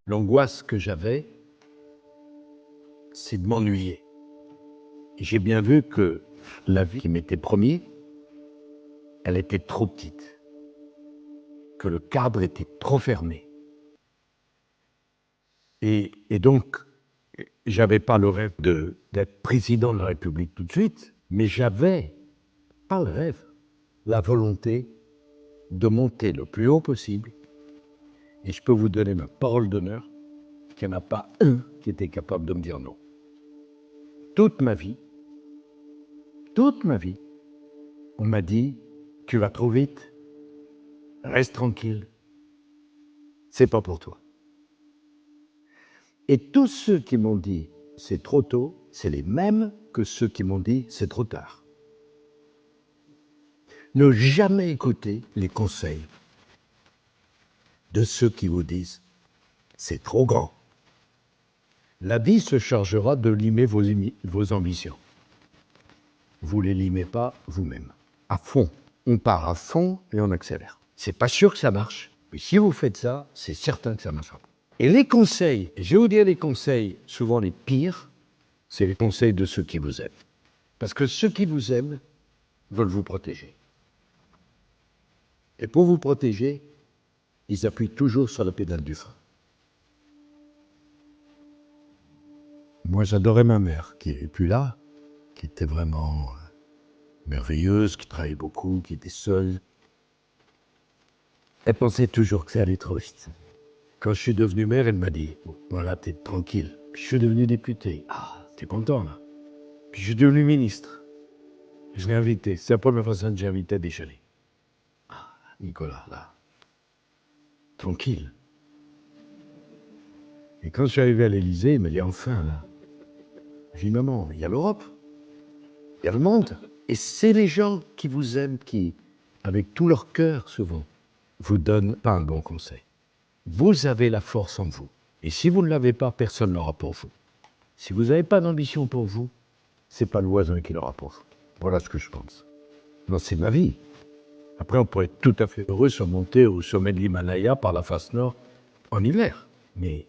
L'angoisse que j'avais, c'est de m'ennuyer. Et j'ai bien vu que la vie qui m'était promise, elle était trop petite, que le cadre était trop fermé. Et donc, j'avais pas le rêve d'être président de la République tout de suite, mais j'avais, pas le rêve, la volonté de monter le plus haut possible. Et je peux vous donner ma parole d'honneur qu'il n'y en a pas un qui était capable de me dire non. Toute ma vie, on m'a dit, tu vas trop vite, reste tranquille, c'est pas pour toi. Et tous ceux qui m'ont dit, c'est trop tôt, c'est les mêmes que ceux qui m'ont dit, c'est trop tard. Ne jamais écouter les conseils de ceux qui vous disent, c'est trop grand. La vie se chargera de limer vos ambitions. Vous ne les limez pas vous-même. À fond. On part à fond et on accélère. C'est pas sûr que ça marche, mais si vous faites ça, c'est certain que ça marchera. Et les conseils, je vais vous dire les conseils, souvent les pires, c'est les conseils de ceux qui vous aiment. Parce que ceux qui vous aiment veulent vous protéger. Et pour vous protéger, ils appuient toujours sur la pédale du frein. Moi, j'adorais ma mère, qui n'est plus là, qui était vraiment merveilleuse, qui travaillait beaucoup, qui était seule. Elle pensait toujours que ça allait trop vite. Quand je suis devenu maire, elle m'a dit, voilà, t'es tranquille. Puis je suis devenu député. Ah, t'es content, là. Puis je suis devenu ministre. Je l'ai invité. C'est la première personne que j'ai invité à déjeuner. Ah, Nicolas, là. Tranquille. Et quand je suis arrivé à l'Élysée, il m'a dit, enfin, là. J'ai dit, maman, il y a l'Europe. Il y a le monde. Et c'est les gens qui vous aiment, qui, avec tout leur cœur, souvent, vous donnent pas un bon conseil. Vous avez la force en vous. Et si vous ne l'avez pas, personne ne l'aura pour vous. Si vous n'avez pas d'ambition pour vous, c'est pas le voisin qui l'aura pour vous. Voilà ce que je pense. Non, c'est ma vie. Après, on pourrait être tout à fait heureux de monter au sommet de l'Himalaya par la face nord en hiver. Mais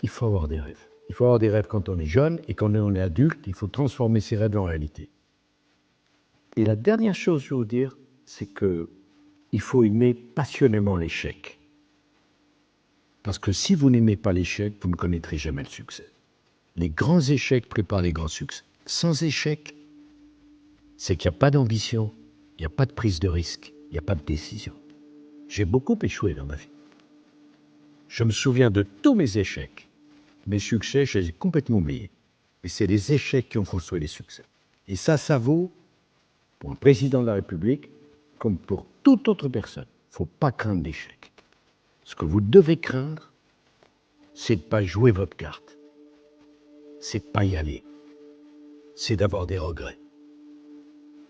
il faut avoir des rêves. Il faut avoir des rêves quand on est jeune et quand on est adulte, il faut transformer ses rêves en réalité. Et la dernière chose que je veux vous dire, c'est que il faut aimer passionnément l'échec. Parce que si vous n'aimez pas l'échec, vous ne connaîtrez jamais le succès. Les grands échecs préparent les grands succès. Sans échec, c'est qu'il n'y a pas d'ambition, il n'y a pas de prise de risque, il n'y a pas de décision. J'ai beaucoup échoué dans ma vie. Je me souviens de tous mes échecs. Mes succès, je les ai complètement oubliés. Mais c'est les échecs qui ont construit les succès. Et ça vaut pour un président de la République comme pour toute autre personne. Il ne faut pas craindre l'échec. Ce que vous devez craindre, c'est de ne pas jouer votre carte. C'est de ne pas y aller. C'est d'avoir des regrets.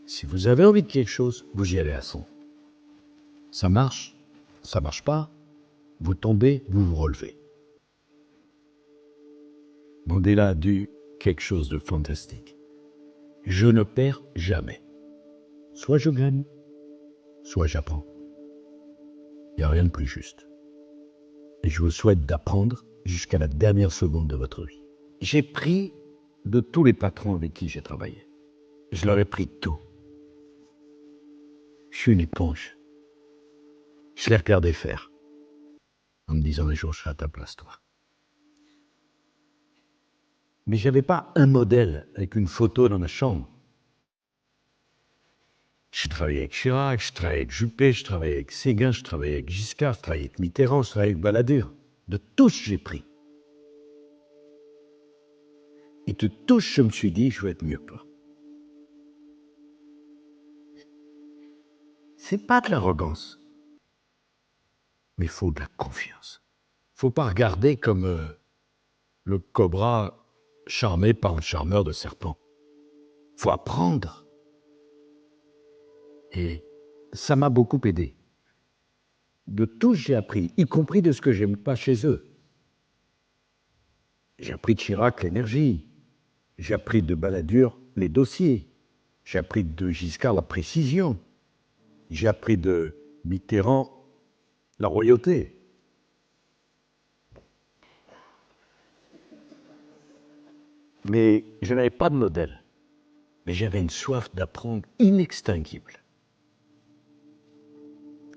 Si vous avez envie de quelque chose, vous y allez à fond. Ça marche pas, vous tombez, vous vous relevez. Mandela a dit quelque chose de fantastique. Je ne perds jamais. Soit je gagne, soit j'apprends. Il n'y a rien de plus juste. Et je vous souhaite d'apprendre jusqu'à la dernière seconde de votre vie. J'ai pris de tous les patrons avec qui j'ai travaillé. Je leur ai pris tout. Je suis une éponge. Je les regardais faire. En me disant, un jour, je serai à ta place, toi. Mais je n'avais pas un modèle avec une photo dans ma chambre. J'ai travaillé avec Chirac, je travaillais avec Juppé, je travaillais avec Séguin, je travaillais avec Giscard, je travaillais avec Mitterrand, je travaillais avec Balladur. De tous, j'ai pris. Et de tous, je me suis dit, je vais être mieux que toi. C'est pas de l'arrogance, mais il faut de la confiance. Faut pas regarder comme le cobra charmé par un charmeur de serpent. Faut apprendre. Et ça m'a beaucoup aidé. De tous, j'ai appris, y compris de ce que j'aime pas chez eux. J'ai appris de Chirac l'énergie. J'ai appris de Balladur les dossiers. J'ai appris de Giscard la précision. J'ai appris de Mitterrand la royauté. Mais je n'avais pas de modèle. Mais j'avais une soif d'apprendre inextinguible.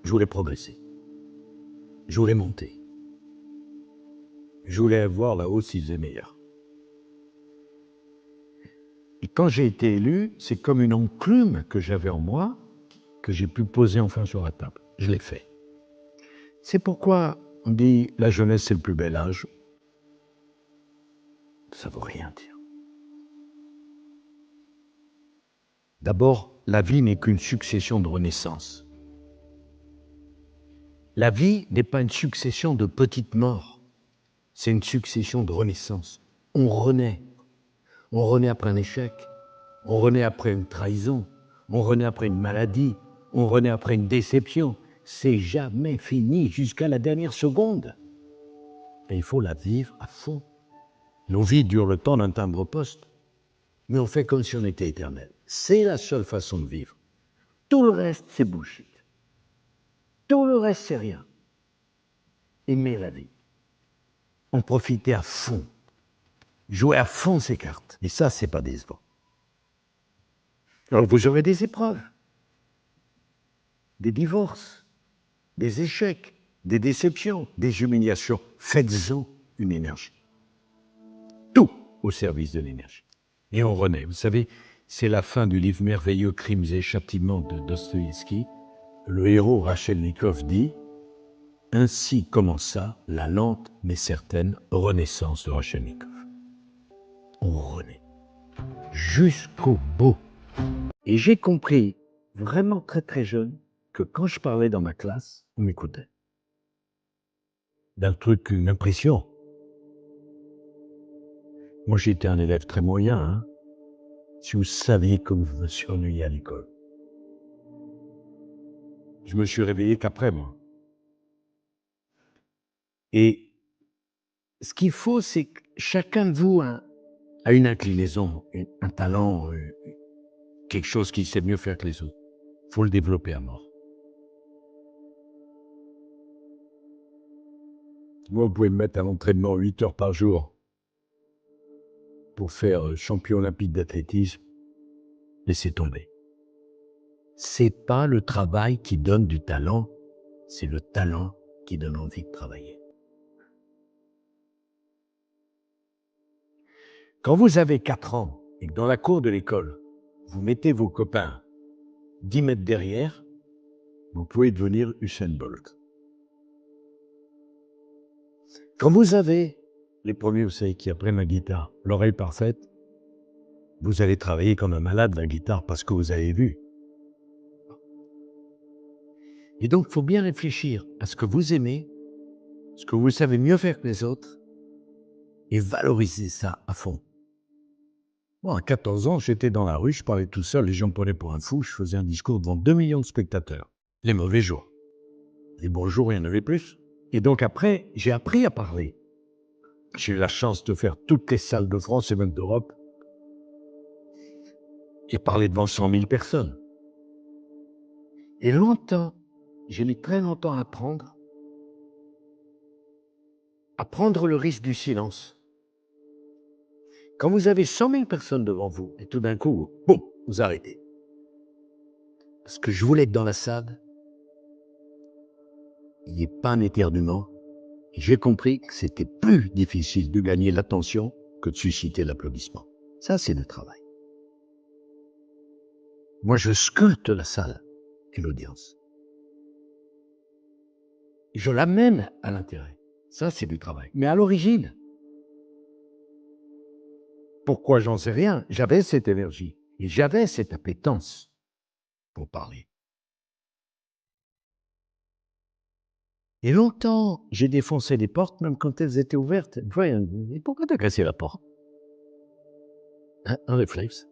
Je voulais progresser. Je voulais monter. Je voulais voir là-haut s'ils faisaient meilleur. Et quand j'ai été élu, c'est comme une enclume que j'avais en moi, que j'ai pu poser enfin sur la table. Je l'ai fait. C'est pourquoi on dit la jeunesse c'est le plus bel âge. Ça ne veut rien dire. D'abord, la vie n'est qu'une succession de renaissances. La vie n'est pas une succession de petites morts. C'est une succession de renaissances. On renaît. On renaît après un échec. On renaît après une trahison. On renaît après une maladie. On renaît après une déception. C'est jamais fini jusqu'à la dernière seconde. Et il faut la vivre à fond. Nos vies durent le temps d'un timbre-poste, mais on fait comme si on était éternel. C'est la seule façon de vivre. Tout le reste, c'est bullshit. Tout le reste, c'est rien. Aimer la vie. En profiter à fond. Jouer à fond ses cartes. Et ça, c'est pas décevant. Alors, vous aurez des épreuves, des divorces, des échecs, des déceptions, des humiliations. Faites-en une énergie. Tout au service de l'énergie. Et on renaît. Vous savez, c'est la fin du livre merveilleux Crimes et châtiments de Dostoïevski. Le héros Raskolnikov dit « Ainsi commença la lente mais certaine renaissance de Raskolnikov. » On renaît jusqu'au bout. Et j'ai compris, vraiment très très jeune, que quand je parlais dans ma classe, on m'écoutait. D'un truc, une impression. Moi, j'étais un élève très moyen, hein. Si vous saviez comme je me suis ennuyé à l'école. Je me suis réveillé qu'après, moi. Et ce qu'il faut, c'est que chacun de vous a une inclinaison, un talent, quelque chose qu'il sait mieux faire que les autres. Il faut le développer à mort. Moi, vous pouvez me mettre à l'entraînement 8 heures par jour pour faire champion olympique d'athlétisme. Laissez tomber. C'est pas le travail qui donne du talent, c'est le talent qui donne envie de travailler. Quand vous avez 4 ans et que dans la cour de l'école, vous mettez vos copains 10 mètres derrière, vous pouvez devenir Usain Bolt. Quand vous avez les premiers, vous savez, qui apprennent la guitare, l'oreille parfaite, vous allez travailler comme un malade la guitare parce que vous avez vu. Et donc, il faut bien réfléchir à ce que vous aimez, ce que vous savez mieux faire que les autres, et valoriser ça à fond. Moi, à 14 ans, j'étais dans la rue, je parlais tout seul, les gens me prenaient pour un fou, je faisais un discours devant 2 millions de spectateurs. Les mauvais jours. Les bons jours, il y en avait plus. Et donc après, j'ai appris à parler. J'ai eu la chance de faire toutes les salles de France et même d'Europe et parler devant 100 000 personnes. Et longtemps, j'ai mis très longtemps à prendre le risque du silence. Quand vous avez 100 000 personnes devant vous, et tout d'un coup, boum, vous arrêtez. Parce que je voulais être dans la salle, il n'y ait pas un éternuement. Et j'ai compris que c'était plus difficile de gagner l'attention que de susciter l'applaudissement. Ça, c'est le travail. Moi, je sculpte la salle et l'audience. Je l'amène à l'intérêt. Ça, c'est du travail. Mais à l'origine, pourquoi j'en sais rien, j'avais cette énergie et j'avais cette appétence pour parler. Et longtemps, j'ai défoncé les portes, même quand elles étaient ouvertes. Voyons, et pourquoi t'as cassé la porte? Un réflexe.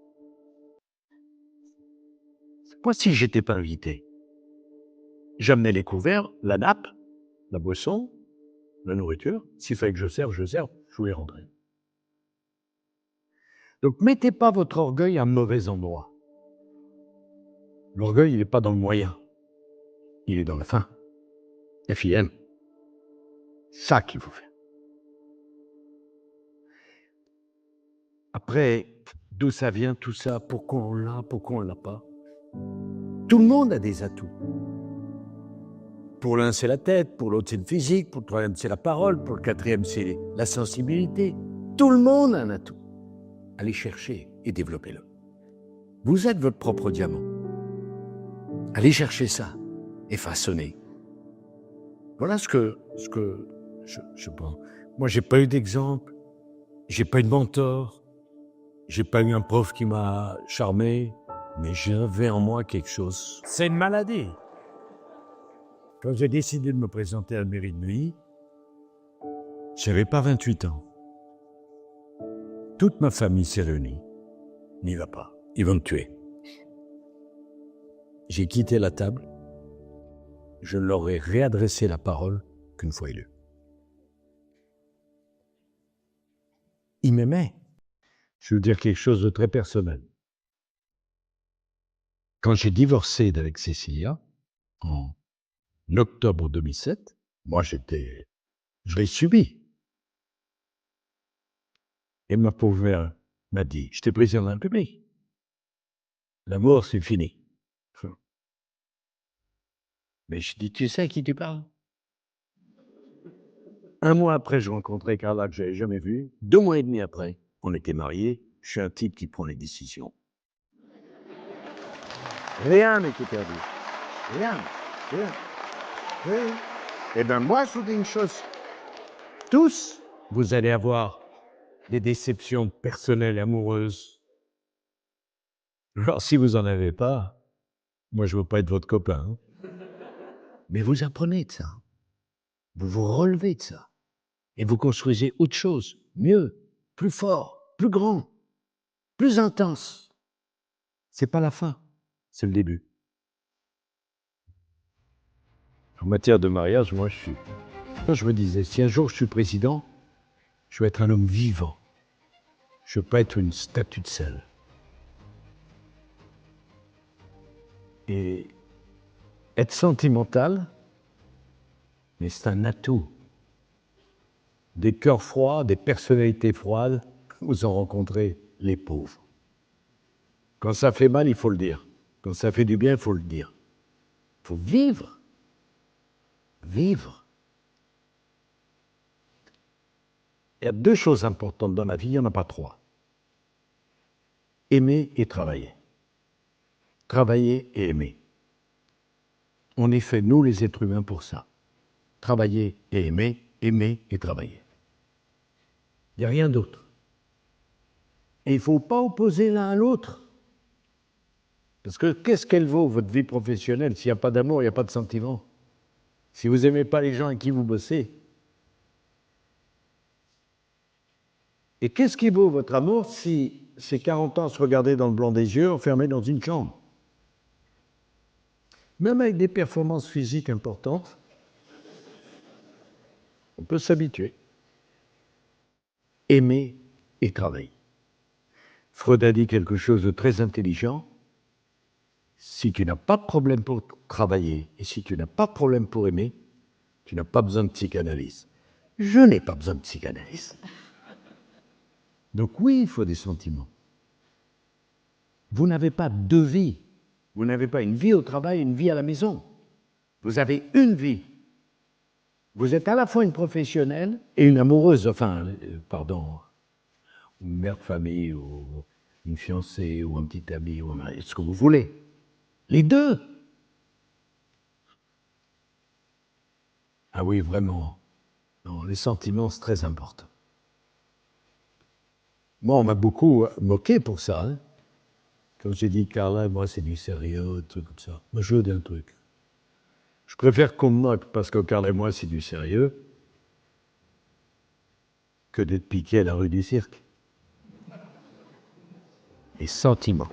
Moi, si j'étais pas invité, j'amenais les couverts, la nappe, la boisson, la nourriture. S'il fallait que je serve, je voulais rentrer. Donc, mettez pas votre orgueil à un mauvais endroit. L'orgueil, il n'est pas dans le moyen. Il est dans la fin. FIM. Ça qu'il faut faire. Après, d'où ça vient tout ça? Pourquoi on l'a? Pourquoi on l'a pas? Tout le monde a des atouts. Pour l'un, c'est la tête, pour l'autre, c'est le physique, pour le troisième, c'est la parole, pour le quatrième, c'est la sensibilité. Tout le monde a un atout. Allez chercher et développez-le. Vous êtes votre propre diamant. Allez chercher ça et façonnez. Voilà ce que je pense. Moi, j'ai pas eu d'exemple, j'ai pas eu de mentor, j'ai pas eu un prof qui m'a charmé, mais j'avais en moi quelque chose. C'est une maladie. Quand j'ai décidé de me présenter à la mairie de Neuilly, j'avais pas 28 ans. Toute ma famille s'est réunie. N'y va pas, ils vont te tuer. J'ai quitté la table. Je ne leur ai réadressé la parole qu'une fois élu. Ils m'aimaient. Je veux dire quelque chose de très personnel. Quand j'ai divorcé d'avec Cécilia, en octobre 2007, moi je l'ai subi. Et ma pauvre mère m'a dit, je t'ai brisé en un public. L'amour, c'est fini. Mais je dis, tu sais à qui tu parles? Un mois après, je rencontrais Carla que je n'avais jamais vue. 2 mois et demi après, on était mariés. Je suis un type qui prend les décisions. Rien n'était perdu. Rien. Rien. Oui. Eh bien, moi, je vous dis une chose. Tous, vous allez avoir des déceptions personnelles et amoureuses. Alors, si vous n'en avez pas, moi, je ne veux pas être votre copain. Hein. Mais vous apprenez de ça. Vous vous relevez de ça. Et vous construisez autre chose, mieux, plus fort, plus grand, plus intense. C'est pas la fin, c'est le début. En matière de mariage, moi, je me disais, si un jour je suis président, je veux être un homme vivant. Je veux pas être une statue de sel. Et être sentimental, mais c'est un atout. Des cœurs froids, des personnalités froides, vous en rencontrez les pauvres. Quand ça fait mal, il faut le dire. Quand ça fait du bien, il faut le dire. Il faut vivre. Vivre. Il y a 2 choses importantes dans la vie, il n'y en a pas 3. Aimer et travailler. Travailler et aimer. On est fait, nous les êtres humains, pour ça. Travailler et aimer et travailler. Il n'y a rien d'autre. Et il ne faut pas opposer l'un à l'autre. Parce que qu'est-ce qu'elle vaut, votre vie professionnelle, s'il n'y a pas d'amour, il n'y a pas de sentiment? Si vous n'aimez pas les gens avec qui vous bossez? Et qu'est-ce qui vaut votre amour si c'est 40 ans à se regarder dans le blanc des yeux, enfermé dans une chambre? Même avec des performances physiques importantes, on peut s'habituer. Aimer et travailler. Freud a dit quelque chose de très intelligent. Si tu n'as pas de problème pour travailler et si tu n'as pas de problème pour aimer, tu n'as pas besoin de psychanalyse. Je n'ai pas besoin de psychanalyse. Donc oui, il faut des sentiments. Vous n'avez pas 2 vies. Vous n'avez pas une vie au travail et une vie à la maison. Vous avez une vie. Vous êtes à la fois une professionnelle et une amoureuse, une mère de famille, ou une fiancée, ou un petit ami, ou ce que vous voulez. Les 2. Ah oui, vraiment. Non, les sentiments, c'est très important. Moi, on m'a beaucoup moqué pour ça. Hein. Quand j'ai dit, Carla, moi, c'est du sérieux, des trucs comme ça. Moi, je veux d'un truc. Je préfère qu'on me moque parce que Carla et moi, c'est du sérieux, que d'être piqué à la rue du Cirque. Les sentiments.